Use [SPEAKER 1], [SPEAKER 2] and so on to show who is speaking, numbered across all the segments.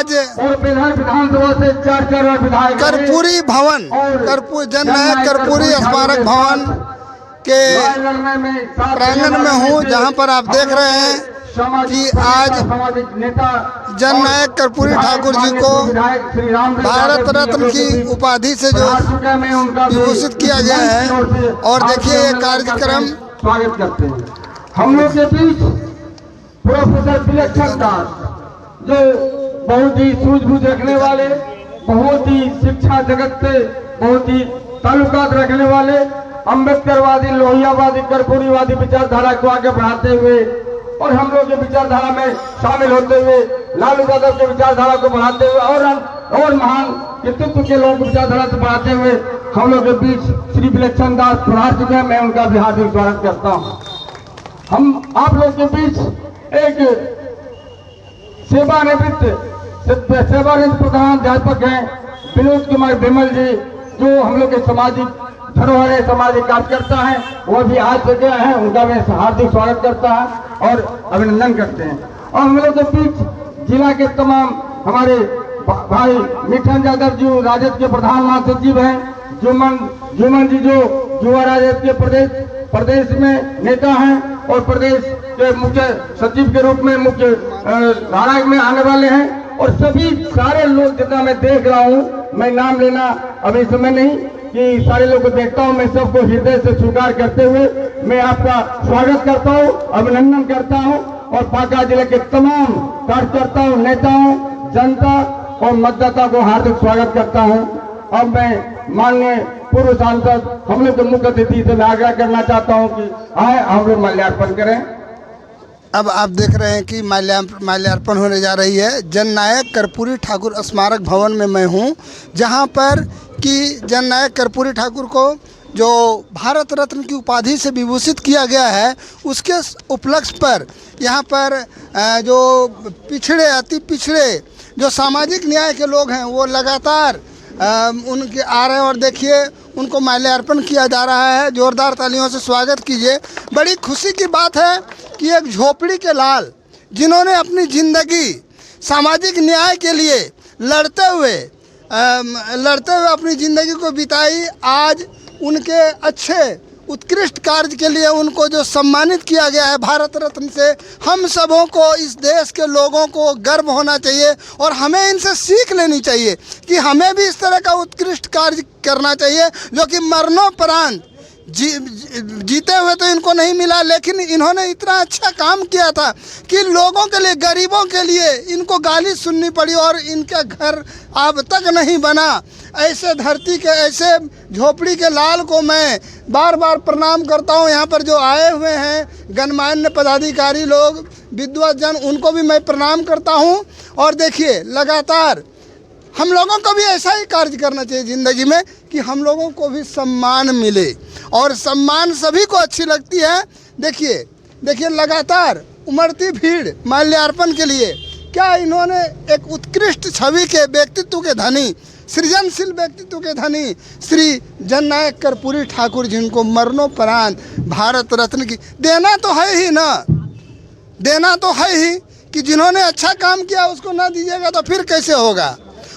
[SPEAKER 1] आज
[SPEAKER 2] और विधानसभा से 4 विधायक
[SPEAKER 1] कर्पूरी भवन जननायक कर्पूरी स्मारक भवन के प्रांगण में हूँ, जहाँ पर आप देख रहे हैं कि आज जननायक कर्पूरी ठाकुर जी को भारत रत्न की उपाधि से जो विभूषित किया गया है। और देखिए ये कार्यक्रम
[SPEAKER 2] स्वागत करते हैं। हम लोग के बीच प्रोफेसर विलक्षण दास, जो बहुत ही सूझबूझ रखने वाले, बहुत ही शिक्षा जगत से बहुत ही ताल्लुकात रखने वाले, अम्बेडकरवादी, लोहियावादी, कर्पूरीवादी विचारधारा को आगे बढ़ाते हुए और हम लोग के विचारधारा में शामिल होते हुए, लालू यादव के विचारधारा को बढ़ाते हुए और महान व्यक्तित्व के लोगों की विचारधारा से बढ़ाते हुए हम लोग के बीच श्री विलक्षण दास पधार चुके हैं। मैं उनका भी हार्दिक स्वागत करता हूँ। हम आप लोग के बीच एक सेवानिवृत्त प्रधान अध्यापक हैं विनोद कुमार विमल जी, जो हम लोग के सामाजिक धरोहर है, सामाजिक कार्यकर्ता हैं, वो भी आ चुके हैं। उनका मैं हार्दिक स्वागत करता है और अभिनंदन करते हैं। और हम लोग के बीच जिला के तमाम हमारे भाई मिठन यादव जी राजद के प्रधान महासचिव हैं, जुमन जी जो युवा राजद के प्रदेश में नेता हैं और प्रदेश के मुख्य सचिव के रूप में मुख्य धारा में आने वाले हैं। और सभी सारे लोग जितना मैं देख रहा हूँ, मैं नाम लेना अभी समय नहीं कि सारे लोग को देखता हूँ, मैं सबको हृदय से स्वीकार करते हुए मैं आपका स्वागत करता हूँ, अभिनंदन करता हूँ और बांका जिले के तमाम कार्यकर्ताओं, नेताओं, जनता और मतदाता को हार्दिक स्वागत करता हूँ। अब मैं माननीय पूर्व सांसद हम लोग के मुख्य अतिथि से मैं आग्रह करना चाहता हूँ कि आए हम लोग माल्यार्पण करें।
[SPEAKER 1] अब आप देख रहे हैं कि माल्यार्पण होने जा रही है। जननायक कर्पूरी ठाकुर स्मारक भवन में मैं हूँ, जहाँ पर कि जननायक कर्पूरी ठाकुर को जो भारत रत्न की उपाधि से विभूषित किया गया है, उसके उपलक्ष्य पर यहाँ पर जो पिछड़े, अति पिछड़े जो सामाजिक न्याय के लोग हैं वो लगातार उनके आ रहे हैं और देखिए उनको माल्यार्पण किया जा रहा है। जोरदार तालियों से स्वागत कीजिए। बड़ी खुशी की बात है कि एक झोपड़ी के लाल, जिन्होंने अपनी ज़िंदगी सामाजिक न्याय के लिए लड़ते हुए अपनी ज़िंदगी को बिताई, आज उनके अच्छे उत्कृष्ट कार्य के लिए उनको जो सम्मानित किया गया है भारत रत्न से, हम सबों को, इस देश के लोगों को गर्व होना चाहिए और हमें इनसे सीख लेनी चाहिए कि हमें भी इस तरह का उत्कृष्ट कार्य करना चाहिए, जो कि मरणोपरांत जीते हुए तो इनको नहीं मिला, लेकिन इन्होंने इतना अच्छा काम किया था कि लोगों के लिए, गरीबों के लिए इनको गाली सुननी पड़ी और इनका घर अब तक नहीं बना। ऐसे धरती के, ऐसे झोपड़ी के लाल को मैं बार बार प्रणाम करता हूँ। यहाँ पर जो आए हुए हैं गणमान्य पदाधिकारी लोग, विद्वत जन, उनको भी मैं प्रणाम करता हूँ। और देखिए लगातार हम लोगों को भी ऐसा ही कार्य करना चाहिए ज़िंदगी में कि हम लोगों को भी सम्मान मिले, और सम्मान सभी को अच्छी लगती है। देखिए लगातार उमड़ती भीड़ माल्यार्पण के लिए। क्या इन्होंने एक उत्कृष्ट छवि के, व्यक्तित्व के धनी, सृजनशील व्यक्तित्व के धनी श्री जननायक कर्पूरी ठाकुर, जिनको मरणोपरांत भारत रत्न की देना तो है ही ना, देना तो है ही कि जिन्होंने अच्छा काम किया उसको ना दीजिएगा तो फिर कैसे होगा।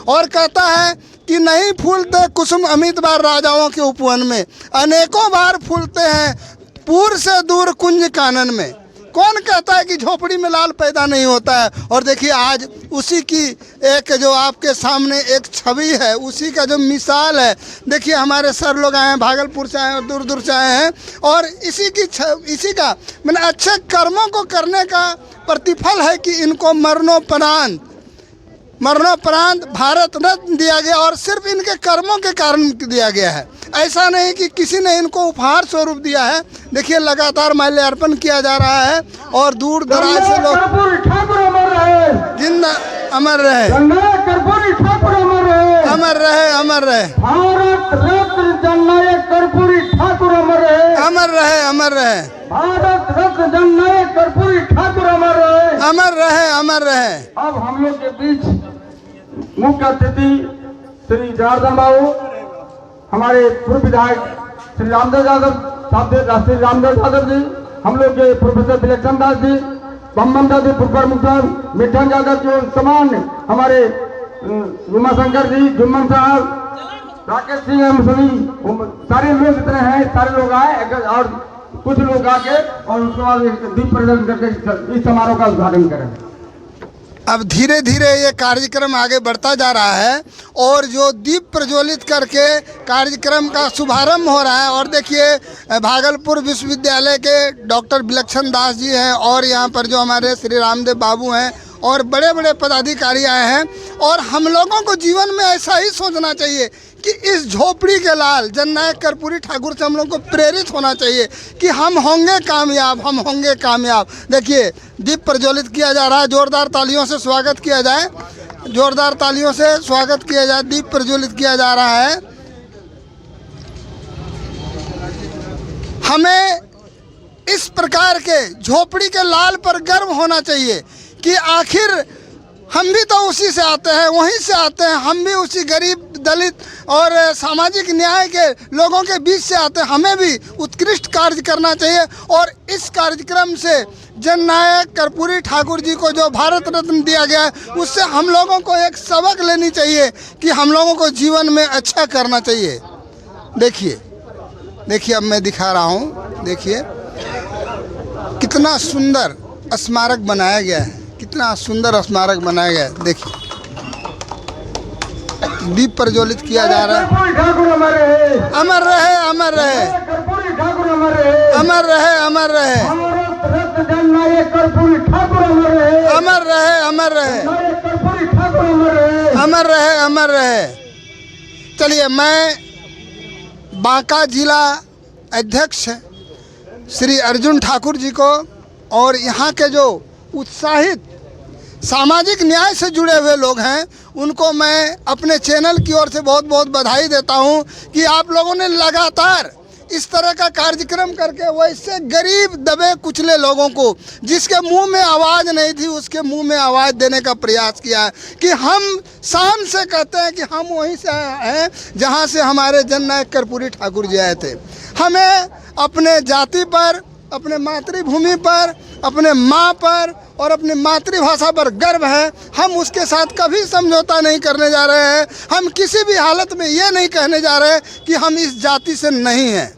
[SPEAKER 1] और कहता है कि नहीं फूलते कुसुम अमित बार राजाओं के उपवन में, अनेकों बार फूलते हैं पूर से दूर कुंज कानन में। कौन कहता है कि झोपड़ी में लाल पैदा नहीं होता है। और देखिए आज उसी की एक जो आपके सामने एक छवि है, उसी का जो मिसाल है। देखिए हमारे सर लोग आए हैं, भागलपुर से आए हैं, दूर दूर से आए हैं, और इसी का मैंने अच्छे कर्मों को करने का प्रतिफल है कि इनको मरणोपरांत भारत रत्न दिया गया, और सिर्फ इनके कर्मों के कारण दिया गया है। ऐसा नहीं कि किसी ने इनको उपहार स्वरूप दिया है। देखिए लगातार माल्यार्पण किया जा रहा है और दूर दराज से लोग जिंदा अमर रहे,
[SPEAKER 2] कर्पूरी ठाकुर अमर रहे,
[SPEAKER 1] अमर रहे, अमर रहे,
[SPEAKER 2] भारत रत्न जननायक कर्पूरी ठाकुर अमर रहे,
[SPEAKER 1] अमर रहे, अमर रहे,
[SPEAKER 2] भारत रत्न जननायक कर्पूरी ठाकुर अमर रहे,
[SPEAKER 1] अमर रहे, अमर रहे।
[SPEAKER 2] अब हम लोग के बीच मुख्य अतिथि श्री जनार्दन बाबू, हमारे पूर्व विधायक श्री रामदास यादव जी, हम लोग के प्रोफेसर विलक्षण दास जी, बम्बम जी प्रमुख साहब, मिठन यादव जो समान हमारे उमाशंकर जी, जुम्मन साहब, राकेश सिंह, हम सभी सारे लोग इतने हैं, सारे लोग आए और कुछ लोग आके और उसके बाद दीप प्रज्वलन करके इस समारोह का उद्घाटन करें।
[SPEAKER 1] अब धीरे धीरे ये कार्यक्रम आगे बढ़ता जा रहा है और जो दीप प्रज्वलित करके कार्यक्रम का शुभारंभ हो रहा है। और देखिए भागलपुर विश्वविद्यालय के डॉक्टर विलक्षण दास जी हैं और यहाँ पर जो हमारे श्री रामदेव बाबू हैं और बड़े बड़े पदाधिकारी आए हैं। और हम लोगों को जीवन में ऐसा ही सोचना चाहिए कि इस झोपड़ी के लाल जननायक कर्पूरी ठाकुर से हम लोग को प्रेरित होना चाहिए कि हम होंगे कामयाब, हम होंगे कामयाब। देखिए दीप प्रज्वलित किया जा रहा है, जोरदार तालियों से स्वागत किया जाए, जोरदार तालियों से स्वागत किया जाए। दीप प्रज्वलित किया जा रहा है। हमें इस प्रकार के झोपड़ी के लाल पर गर्व होना चाहिए कि आखिर हम भी तो उसी से आते हैं, वहीं से आते हैं, हम भी उसी गरीब दलित और सामाजिक न्याय के लोगों के बीच से आते हैं। हमें भी उत्कृष्ट कार्य करना चाहिए और इस कार्यक्रम से जननायक कर्पूरी ठाकुर जी को जो भारत रत्न दिया गया है उससे हम लोगों को एक सबक लेनी चाहिए कि हम लोगों को जीवन में अच्छा करना चाहिए। देखिए देखिए अब मैं दिखा रहा हूँ, देखिए कितना सुंदर स्मारक बनाया गया है, कितना सुंदर स्मारक बनाया गया है। देखिए दीप प्रज्वलित किया जा रहा है।
[SPEAKER 2] ठाकुर अमर रहे,
[SPEAKER 1] अमर रहे, अमर रहे,
[SPEAKER 2] कर्पूरी ठाकुर अमर रहे,
[SPEAKER 1] अमर रहे, अमर रहे,
[SPEAKER 2] भारत रत्न जननायक कर्पूरी ठाकुर अमर रहे,
[SPEAKER 1] अमर रहे, अमर रहे,
[SPEAKER 2] कर्पूरी ठाकुर अमर रहे,
[SPEAKER 1] अमर रहे, अमर रहे। चलिए मैं बांका जिला अध्यक्ष श्री अर्जुन ठाकुर जी को और यहाँ के जो उत्साहित सामाजिक न्याय से जुड़े हुए लोग हैं उनको मैं अपने चैनल की ओर से बहुत बहुत बधाई देता हूं कि आप लोगों ने लगातार इस तरह का कार्यक्रम करके वैसे गरीब दबे कुचले लोगों को जिसके मुंह में आवाज़ नहीं थी उसके मुंह में आवाज़ देने का प्रयास किया है कि हम शान से कहते हैं कि हम वहीं से आए हैं जहां से हमारे जननायक कर्पूरी ठाकुर जी आए थे। हमें अपने जाति पर, अपने मातृभूमि पर, अपने माँ पर और अपनी मातृभाषा पर गर्व है। हम उसके साथ कभी समझौता नहीं करने जा रहे हैं। हम किसी भी हालत में ये नहीं कहने जा रहे कि हम इस जाति से नहीं हैं।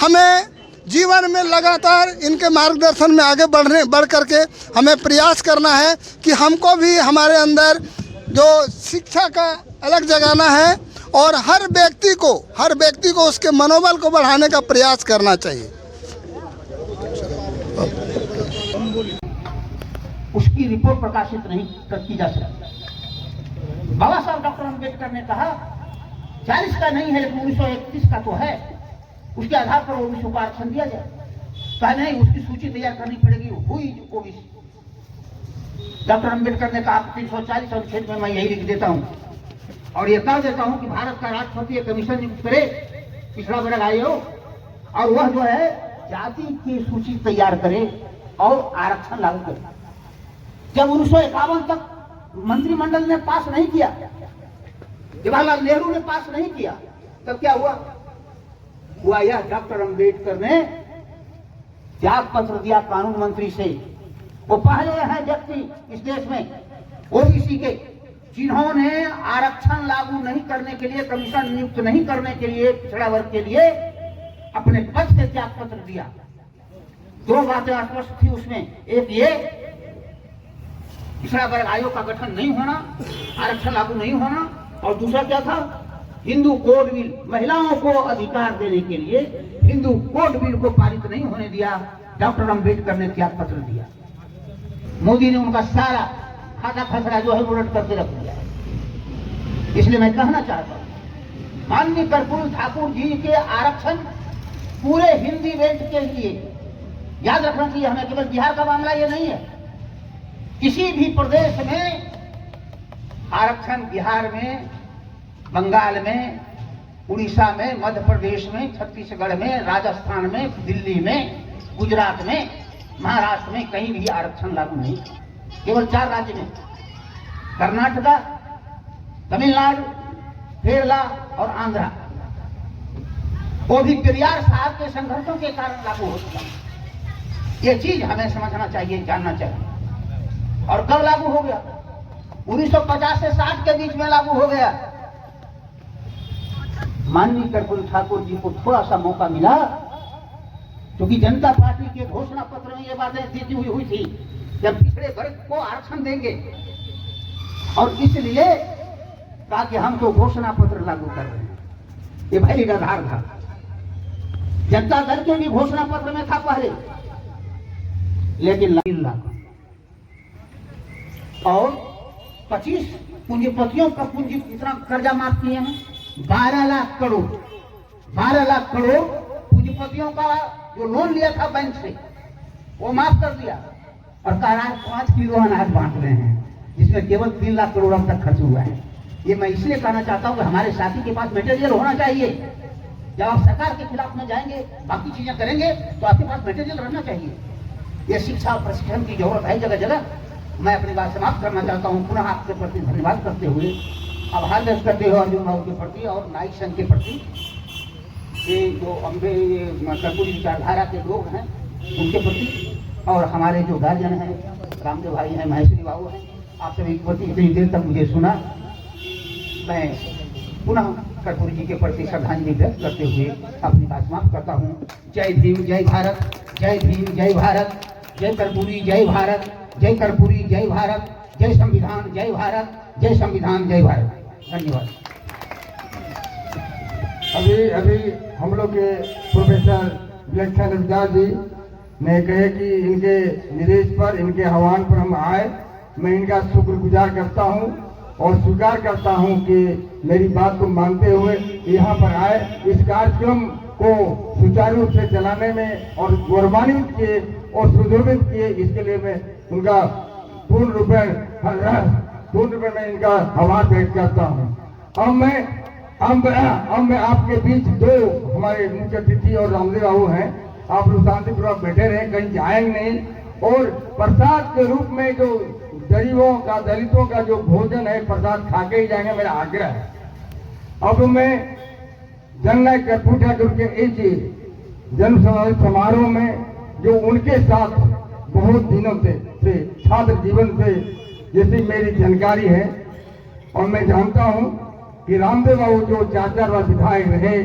[SPEAKER 1] हमें जीवन में लगातार इनके मार्गदर्शन में आगे बढ़ करके हमें प्रयास करना है कि हमको भी हमारे अंदर जो शिक्षा का अलग जगाना है और हर व्यक्ति को उसके मनोबल को बढ़ाने का प्रयास करना चाहिए।
[SPEAKER 3] उसकी रिपोर्ट प्रकाशित नहीं की जा सकती। बाबा साहब डॉक्टर अम्बेडकर ने कहा 40 का नहीं है लेकिन 1931 का तो है, उसके आधार पर ओबीसी को आरक्षण दिया जाए। कहा नहीं, उसकी सूची तैयार करनी पड़ेगी, हुई ओबीसी। डॉक्टर अम्बेडकर ने कहा 340 अनुच्छेद में मैं यही लिख देता हूं और ये कह देता हूं कि भारत का राष्ट्रपति एक कमीशन नियुक्त करे, पिछड़ा वर्ग आयोग, और वह जो है जाति की सूची तैयार करे और आरक्षण लागू करे। जब 1951 तक मंत्रिमंडल ने पास नहीं किया, जवाहरलाल नेहरू ने पास नहीं किया, तब क्या हुआ यह डॉक्टर अंबेडकर ने त्याग पत्र दिया कानून मंत्री से। वो पहले हैं व्यक्ति इस देश में ओबीसी के जिन्होंने आरक्षण लागू नहीं करने के लिए, कमीशन नियुक्त नहीं करने के लिए, पिछड़ा वर्ग के लिए अपने पद से त्याग पत्र दिया। दो बातें स्पष्ट थी उसमें, एक ये पिछड़ा वर्ग आयोग का गठन नहीं होना, आरक्षण लागू नहीं होना, और दूसरा क्या था, हिंदू कोड बिल, महिलाओं को अधिकार देने के लिए हिंदू कोड बिल को पारित नहीं होने दिया। डॉक्टर अंबेडकर ने त्याग पत्र दिया। मोदी ने उनका सारा खाता खसरा जो है उलट करके रख दिया। इसलिए मैं कहना चाहता हूं माननीय कर्पूरी ठाकुर जी के आरक्षण पूरे हिंदी बेल्ट के लिए, याद रखना चाहिए हमें, केवल बिहार का मामला ये नहीं है। किसी भी प्रदेश में आरक्षण, बिहार में, बंगाल में, उड़ीसा में, मध्य प्रदेश में, छत्तीसगढ़ में, राजस्थान में, दिल्ली में, गुजरात में, महाराष्ट्र में कहीं भी आरक्षण लागू नहीं। केवल 4 राज्य में, कर्नाटका, तमिलनाडु, केरला और आंध्रा, वो भी पेरियार साहब के संघर्षों के कारण लागू हो चुका। ये चीज हमें समझना चाहिए, जानना चाहिए। और कब लागू हो गया? 1950 से 60 के बीच में लागू हो गया। माननीय कर्पूरी ठाकुर जी को थोड़ा सा मौका मिला, क्योंकि जनता पार्टी के घोषणा पत्र में ये बातें दी हुई थी जब पिछड़े वर्ग को आरक्षण देंगे, और इसलिए कहा कि हम तो घोषणा पत्र लागू कर रहे हैं। ये भाई आधार था, जनता दल के भी घोषणा पत्र में था पहले, लेकिन 3 लाख और 25 पूंजीपतियों का पूंजी कितना कर्जा माफ किए हैं? 12 लाख करोड़। 12 लाख करोड़ पूंजीपतियों का जो लोन लिया था बैंक से, वो माफ कर दिया, और कह रहा है 5 किलो अनाज बांट रहे हैं, जिसमें केवल 3 लाख करोड़ अब तक खर्च हुआ है। ये मैं इसलिए कहना चाहता हूं कि हमारे साथी के पास मटेरियल होना चाहिए। जब आप सरकार के खिलाफ में जाएंगे, बाकी चीजें करेंगे, तो आपके पास मटेरियल रहना चाहिए। ये शिक्षा और प्रशिक्षण की जरूरत है जगह जगह। मैं अपनी बात समाप्त करना चाहता हूं, पुनः आपके प्रति धन्यवाद करते हुए, आभार व्यक्त करते हुए अर्जुन बाबू के प्रति और नाई संघ के प्रति, ये जो अम्बे कर्पूरी विचारधारा के लोग हैं उनके प्रति, और हमारे जो गार्जियन हैं, रामदेव भाई हैं, महेश्वरी बाबू हैं, आप सभी के प्रति इतनी देर तक मुझे सुना। मैं पुनः कर्पूरी जी के प्रति श्रद्धांजलि व्यक्त करते हुए अपनी बात समाप्त करता हूँ। जय भीम, जय भारत, जय भीम, जय भारत, जय कर्पूरी, जय भारत, जय कर्पूरी, जय भारत, जय संविधान, जय भारत, जय संविधान, जय भारत। धन्यवाद।
[SPEAKER 2] अभी हम लोग के प्रोफेसर विलक्षण रविदास जी ने कहे कि इनके निर्देश पर, इनके आह्वान पर हम आए। मैं इनका शुक्रगुजार करता हूं और स्वीकार करता हूं कि मेरी बात को मानते हुए यहाँ पर आए। इस कार्यक्रम को सुचारू रूप से चलाने में और गौरवान्वित किए और सुदृढ़ किए, इसके लिए मैं उनका पूर्ण रूप में मैं इनका आभार व्यक्त करता हूँ। अब मैं आपके बीच 2 हमारे मुख्य अतिथि और रामदेव बाबू हैं। आप लोग शांतिपूर्वक बैठे रहे, कहीं जाएंगे नहीं, और प्रसाद के रूप में जो गरीबों का, दलितों का जो भोजन है, प्रसाद खा के ही जाएंगे, मेरा आग्रह है। अब मैं जननायक कर्पूरी ठाकुर के इस जन्म समारोह में जो उनके साथ बहुत दिनों से छात्र जीवन से जैसी मेरी जानकारी है, और मैं जानता हूं कि रामदेव बाबू जो 4 बार विधायक रहे,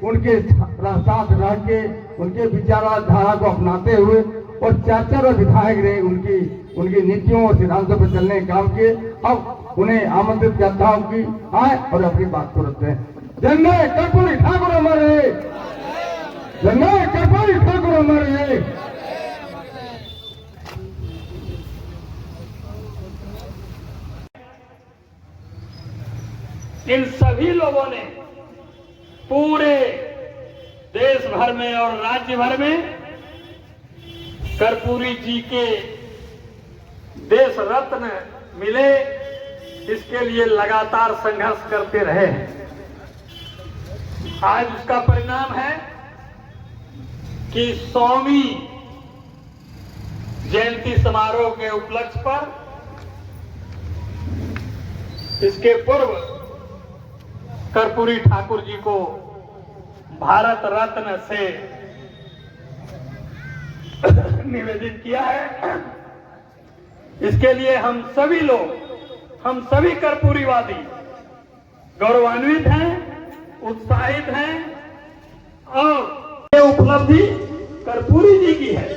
[SPEAKER 2] उनके साथ रह के उनके विचारधारा को अपनाते हुए और 4 बार विधायक रहे, उनकी नीतियों और सिद्धांतों पर चलने का काम किए। अब उन्हें आमंत्रित करता हूं कि आए और अपनी बात को रखते हैं। जननायक कर्पूरी ठाकुर अमर रहे, जननायक कर्पूरी ठाकुर अमर रहे।
[SPEAKER 4] इन सभी लोगों ने पूरे देश भर में और राज्य भर में कर्पूरी जी के देश रत्न मिले, इसके लिए लगातार संघर्ष करते रहे हैं। आज उसका परिणाम है कि 100वीं जयंती समारोह के उपलक्ष्य पर इसके पूर्व कर्पूरी ठाकुर जी को भारत रत्न से निवेदित किया है। इसके लिए हम सभी लोग, हम सभी कर्पूरीवादी गौरवान्वित हैं, उत्साहित हैं, और ये उपलब्धि कर्पूरी जी की है।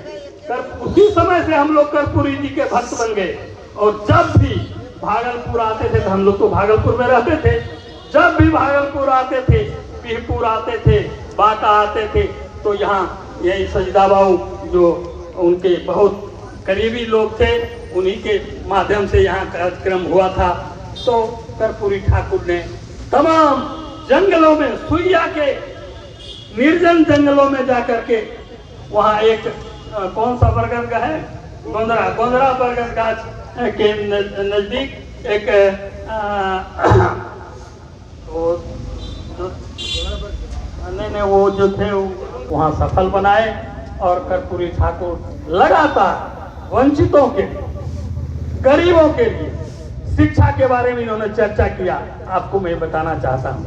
[SPEAKER 4] उसी समय से हम लोग कर्पूरी जी के भक्त बन गए, और जब भी भागलपुर आते थे, तो हम लोग तो भागलपुर में रहते थे, जब भी भागलपुर आते थे, बिहपुर आते थे, बांका आते थे, तो यहाँ यही सजदा बाबू जो उनके बहुत करीबी लोग थे, उन्हीं के माध्यम से यहाँ कार्यक्रम हुआ था। तो कर्पूरी ठाकुर ने तमाम जंगलों में, सुइया के निर्जन जंगलों में जाकर के, वहाँ एक कौन सा बरगद का है, गोंदरा बरगद गाछ के नजदीक एक वो जो थे वहाँ सफल बनाए, और कर्पूरी ठाकुर लगातार वंचितों के लिए, गरीबों के लिए, शिक्षा के बारे में इन्होंने चर्चा किया। आपको मैं बताना चाहता हूँ,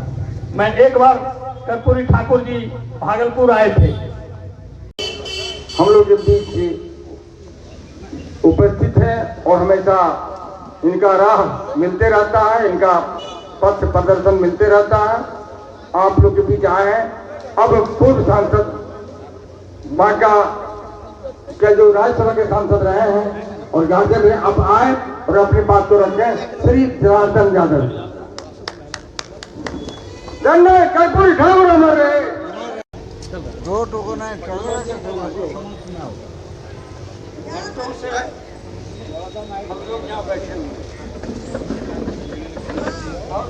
[SPEAKER 4] मैं एक बार कर्पूरी ठाकुर जी भागलपुर आए थे,
[SPEAKER 2] हम लोग के बीच उपस्थित हैं और हमेशा इनका राह मिलते रहता है, इनका पथ प्रदर्शन मिलते रहता है। आप लोग के बीच आए हैं। अब पूर्व सांसद बांका के जो राज्यसभा के सांसद रहे हैं और गार्जियन रहे, अब आए और अपनी बात को रखें। श्री जनार्दन यादव जननायक कर्पूरी ठाकुर हमारे हम लोग यहाँ बैठे हुए और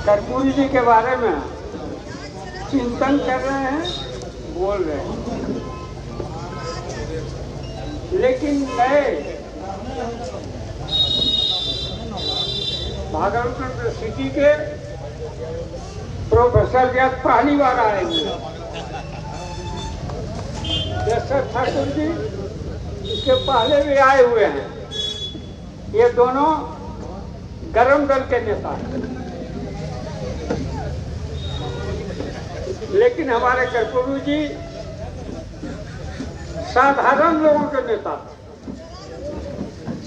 [SPEAKER 2] कर्पूरी जी के बारे में चिंतन कर रहे हैं, बोल रहे हैं। लेकिन नए भागलपुर सिटी के प्रोफेसर जी पहली बार आए हुए दशरथ ठाकुर जी इसके पहले भी आए हुए हैं। ये दोनों गरम दल के नेता हैं, लेकिन हमारे कर्पूरी जी साधारण लोगों के नेता,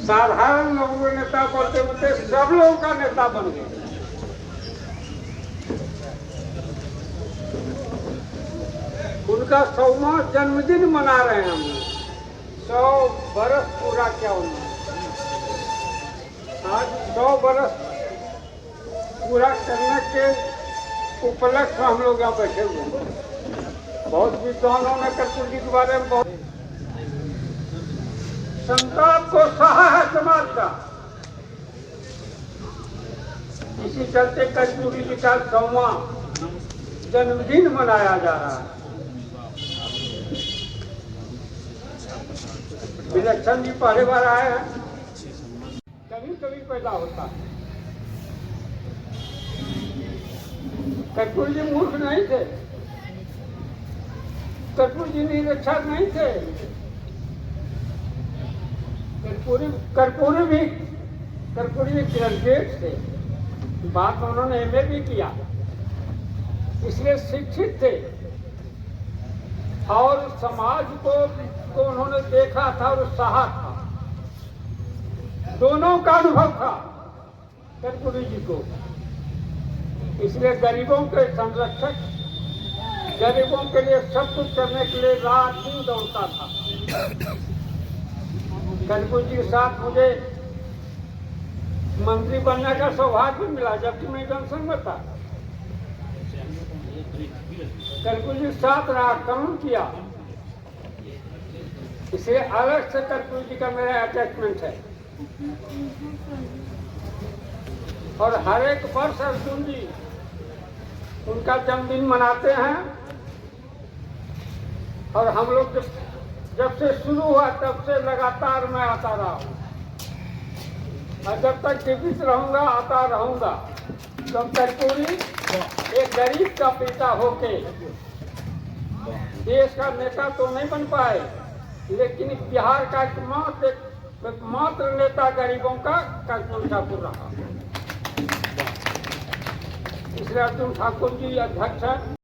[SPEAKER 2] साधारण लोगों के नेता बोलते बोलते सब लोगों का नेता बन गए। उनका 100वां जन्मदिन मना रहे हैं हम। 100 बरस पूरा किया उन्होंने। आज 100 बरस पूरा करने के उपलक्ष्य में हम लोग यहाँ बैठे हुए हैं। बहुत विद्वानों ने कर्पूरी जी के बारे में बहुत संताप को सहा है समाज का। इसी चलते कर्पूरी जी का 100वां जन्मदिन मनाया जा रहा है। विलक्षण जी पहली बार आए हैं, कभी कभी पैदा होता है। कर्पूरी जी मूर्ख नहीं थे, कर्पूरी जी निरक्षर नहीं थे। कर्पूरी भी ग्रेजुएट थे, बाद में उन्होंने एमए भी किया, इसलिए शिक्षित थे और समाज को उन्होंने देखा था और सहा था। दोनों का अनुभव था कर्पूरी जी को, इसलिए गरीबों के संरक्षक, गरीबों के लिए सब कुछ करने के लिए रात दिन दौड़ता था। कर्पूरी जी के साथ मुझे मंत्री बनने का सौभाग्य मिला, जबकि मैं जंक्शन में था। कर्पूरी जी साथ रहा, काम किया, इसे अलग से कर्पूरी जी का मेरा अटैचमेंट है। और हर एक वर्ष अर्जुन जी उनका जन्मदिन मनाते हैं और हम लोग जब से शुरू हुआ तब से लगातार मैं आता रहा हूँ और जब तक जीवित रहूंगा आता रहूंगा। तो कर्पूरी एक गरीब का पिता होके देश का नेता तो नहीं बन पाए, लेकिन बिहार का एकमात्र नेता गरीबों का कर्पूरी ठाकुर रहा। इसलिए अर्जुन ठाकुर जी अध्यक्ष है।